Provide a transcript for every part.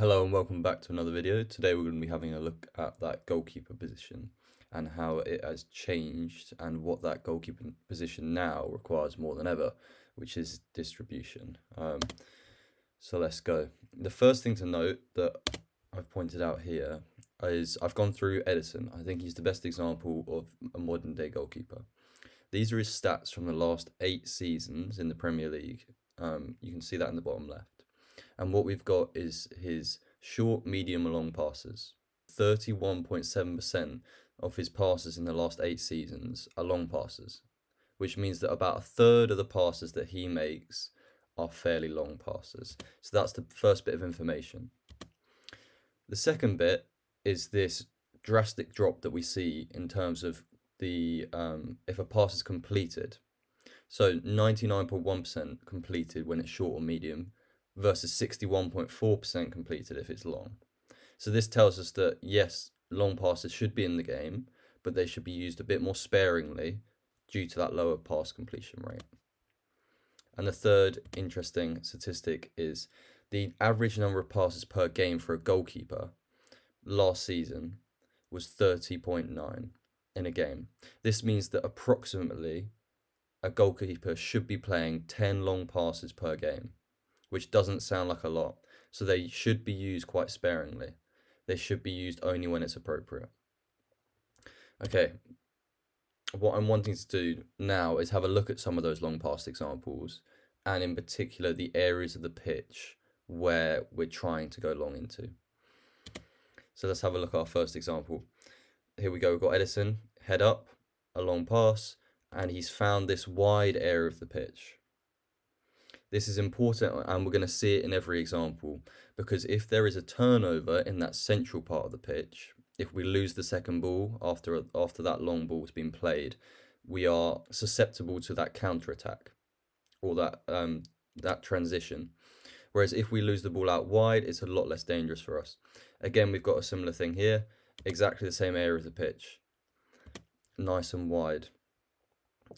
Hello and welcome back to another video. Today we're going to be having a look at that goalkeeper position and how it has changed and what that goalkeeper position now requires more than ever, which is distribution. So let's go. The first thing to note that I've pointed out here is I've gone through Edison. I think he's the best example of a modern day goalkeeper. These are his stats from the last 8 seasons in the Premier League. You can see that in the bottom left. And what we've got is his short, medium, and long passes. 31.7% of his passes in the last 8 seasons are long passes, which means that about a third of the passes that he makes are fairly long passes. So that's the first bit of information. The second bit is this drastic drop that we see in terms of the if a pass is completed. So 99.1% completed when it's short or medium versus 61.4% completed if it's long. So this tells us that yes, long passes should be in the game, but they should be used a bit more sparingly due to that lower pass completion rate. And the third interesting statistic is the average number of passes per game for a goalkeeper last season was 30.9 in a game. This means that approximately a goalkeeper should be playing 10 long passes per game, which doesn't sound like a lot. So they should be used quite sparingly. They should be used only when it's appropriate. Okay, what I'm wanting to do now is have a look at some of those long pass examples, and in particular the areas of the pitch where we're trying to go long into. So let's have a look at our first example. Here we go, we've got Edison, head up, a long pass, and he's found this wide area of the pitch. This is important, and we're going to see it in every example, because if there is a turnover in that central part of the pitch, if we lose the second ball after that long ball has been played, we are susceptible to that counter attack or that transition. Whereas if we lose the ball out wide, it's a lot less dangerous for us. Again, we've got a similar thing here, exactly the same area of the pitch, nice and wide.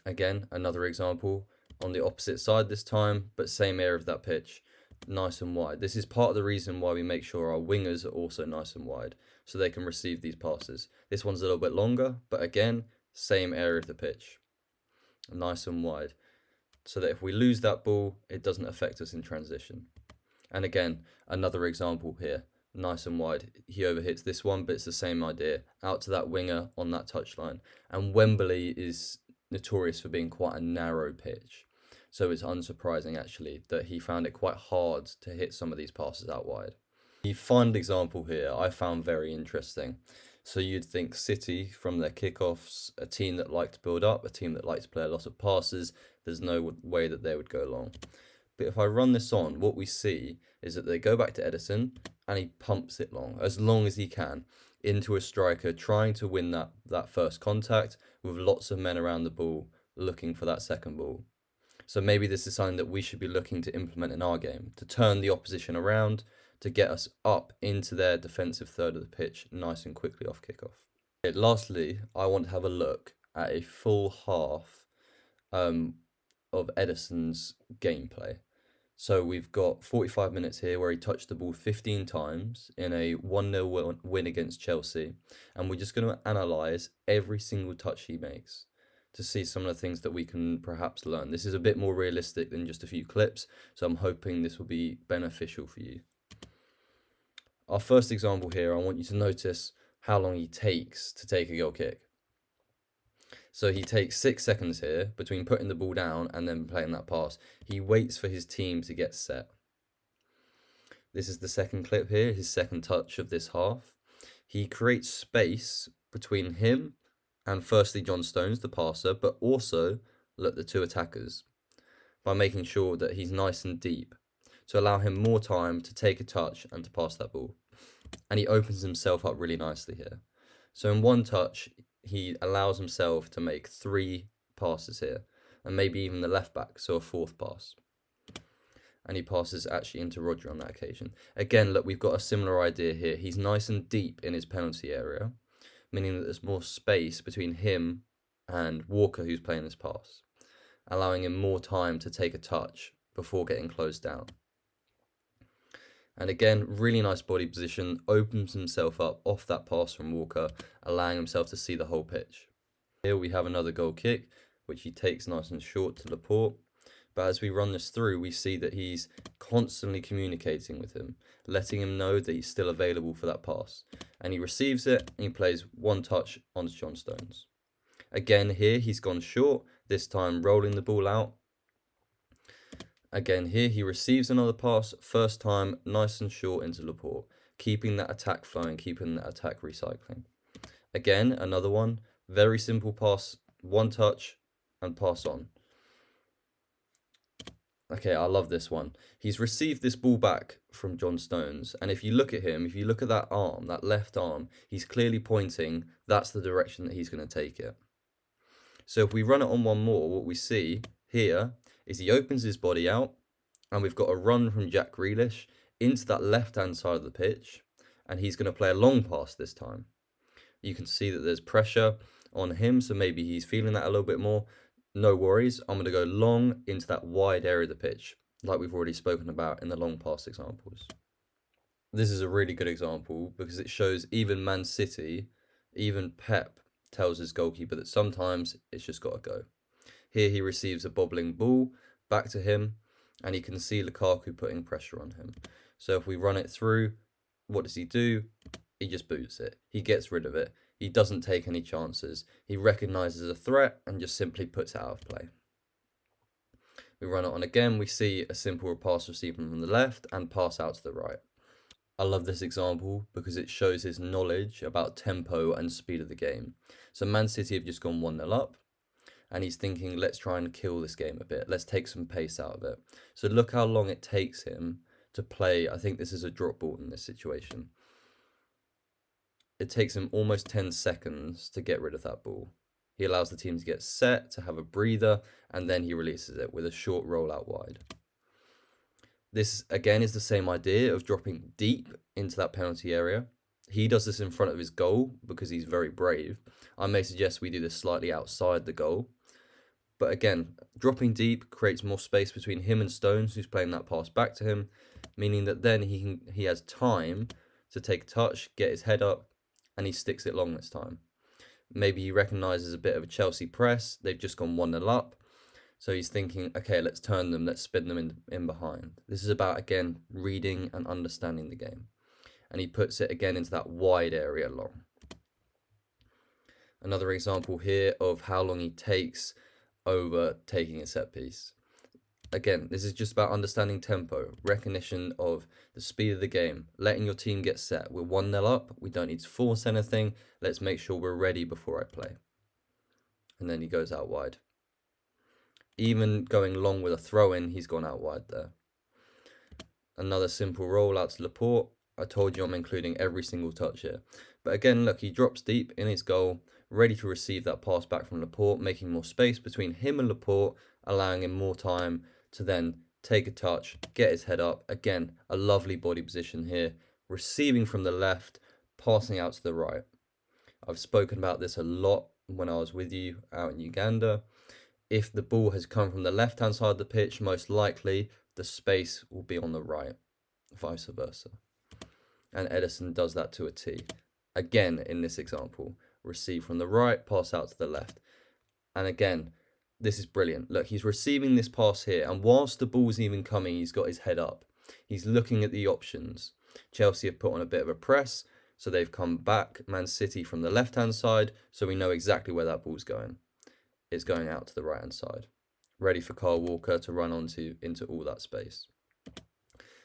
Again, another example on the opposite side this time, but same area of that pitch, nice and wide. This is part of the reason why we make sure our wingers are also nice and wide, so they can receive these passes. This one's a little bit longer, but again, same area of the pitch, nice and wide, so that if we lose that ball, it doesn't affect us in transition. And again, another example here, nice and wide. He overhits this one, but it's the same idea, out to that winger on that touchline. And Wembley is notorious for being quite a narrow pitch. So it's unsurprising actually that he found it quite hard to hit some of these passes out wide. The final example here I found very interesting. So you'd think City from their kickoffs, a team that like to build up, a team that likes to play a lot of passes, there's no way that they would go long. But if I run this on, what we see is that they go back to Edison and he pumps it long as he can, into a striker trying to win that first contact with lots of men around the ball looking for that second ball. So maybe this is something that we should be looking to implement in our game, to turn the opposition around, to get us up into their defensive third of the pitch nice and quickly off kickoff. Okay, lastly, I want to have a look at a full half of Edison's gameplay. So we've got 45 minutes here where he touched the ball 15 times in a 1-0 win against Chelsea. And we're just going to analyse every single touch he makes to see some of the things that we can perhaps learn. This is a bit more realistic than just a few clips, so I'm hoping this will be beneficial for you. Our first example here, I want you to notice how long he takes to take a goal kick. So he takes 6 seconds here between putting the ball down and then playing that pass. He waits for his team to get set. This is the second clip here, his second touch of this half. He creates space between him and firstly John Stones, the passer, but also the two attackers by making sure that he's nice and deep to allow him more time to take a touch and to pass that ball. And he opens himself up really nicely here. So in one touch, he allows himself to make 3 passes here, and maybe even the left back, so a 4th pass. And he passes actually into Rodri on that occasion. Again, look, we've got a similar idea here. He's nice and deep in his penalty area, meaning that there's more space between him and Walker, who's playing this pass, allowing him more time to take a touch before getting closed down. And again, really nice body position, opens himself up off that pass from Walker, allowing himself to see the whole pitch. Here we have another goal kick, which he takes nice and short to Laporte. But as we run this through, we see that he's constantly communicating with him, letting him know that he's still available for that pass. And he receives it, and he plays one touch onto John Stones. Again, here he's gone short, this time rolling the ball out. Again, here he receives another pass, first time nice and short into Laporte, keeping that attack flowing, keeping that attack recycling. Again, another one, very simple pass, one touch, and pass on. Okay, I love this one. He's received this ball back from John Stones, and if you look at him, if you look at that arm, that left arm, he's clearly pointing, that's the direction that he's going to take it. So if we run it on one more, what we see here is he opens his body out, and we've got a run from Jack Grealish into that left-hand side of the pitch, and he's going to play a long pass this time. You can see that there's pressure on him, so maybe he's feeling that a little bit more. No worries, I'm going to go long into that wide area of the pitch, like we've already spoken about in the long pass examples. This is a really good example because it shows even Man City, even Pep tells his goalkeeper that sometimes it's just got to go. Here he receives a bobbling ball back to him, and he can see Lukaku putting pressure on him. So if we run it through, what does he do? He just boots it. He gets rid of it. He doesn't take any chances. He recognises a threat and just simply puts it out of play. We run it on again. We see a simple pass received from the left and pass out to the right. I love this example because it shows his knowledge about tempo and speed of the game. So Man City have just gone 1-0 up, and he's thinking, let's try and kill this game a bit. Let's take some pace out of it. So look how long it takes him to play. I think this is a drop ball in this situation. It takes him almost 10 seconds to get rid of that ball. He allows the team to get set, to have a breather, and then he releases it with a short roll out wide. This, again, is the same idea of dropping deep into that penalty area. He does this in front of his goal because he's very brave. I may suggest we do this slightly outside the goal. But again, dropping deep creates more space between him and Stones, who's playing that pass back to him, meaning that then he has time to take a touch, get his head up, and he sticks it long this time. Maybe he recognises a bit of a Chelsea press. They've just gone 1-0 up. So he's thinking, okay, let's turn them, let's spin them in behind. This is about, again, reading and understanding the game. And he puts it again into that wide area long. Another example here of how long he takes over taking a set piece. Again, this is just about understanding tempo, recognition of the speed of the game, letting your team get set. We're 1-0 up, we don't need to force anything. Let's make sure we're ready before I play. And then he goes out wide. Even going long with a throw-in, he's gone out wide there. Another simple roll out to Laporte. I told you I'm including every single touch here. But again, look, he drops deep in his goal, ready to receive that pass back from Laporte, making more space between him and Laporte, allowing him more time to then take a touch, get his head up. Again, a lovely body position here, receiving from the left, passing out to the right. I've spoken about this a lot when I was with you out in Uganda. If the ball has come from the left-hand side of the pitch, most likely the space will be on the right, vice versa. And Edison does that to a T. Again, in this example, receive from the right, pass out to the left. And again, this is brilliant. Look, he's receiving this pass here, and whilst the ball's even coming, he's got his head up. He's looking at the options. Chelsea have put on a bit of a press, so they've come back, Man City from the left-hand side, so we know exactly where that ball's going. It's going out to the right-hand side, ready for Kyle Walker to run into all that space.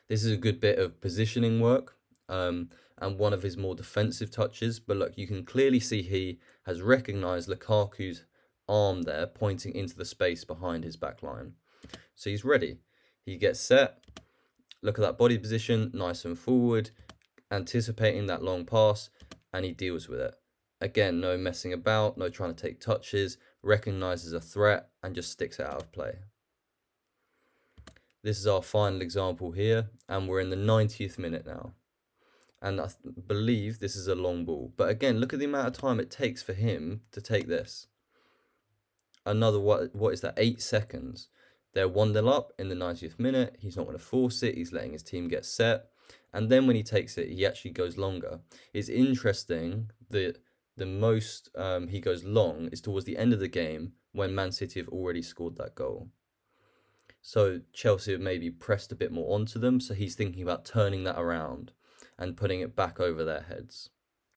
This is a good bit of positioning work, and one of his more defensive touches. But look, you can clearly see he has recognised Lukaku's arm there, pointing into the space behind his back line. So he's ready. He gets set. Look at that body position, nice and forward, anticipating that long pass, and he deals with it. Again, no messing about, no trying to take touches, recognises a threat and just sticks it out of play. This is our final example here, and we're in the 90th minute now. And I believe this is a long ball. But again, look at the amount of time it takes for him to take this. Another, what is that, 8 seconds. They're 1-0 up in the 90th minute. He's not going to force it. He's letting his team get set. And then when he takes it, he actually goes longer. It's interesting that the most he goes long is towards the end of the game when Man City have already scored that goal. So Chelsea have maybe pressed a bit more onto them. So he's thinking about turning that around and putting it back over their heads.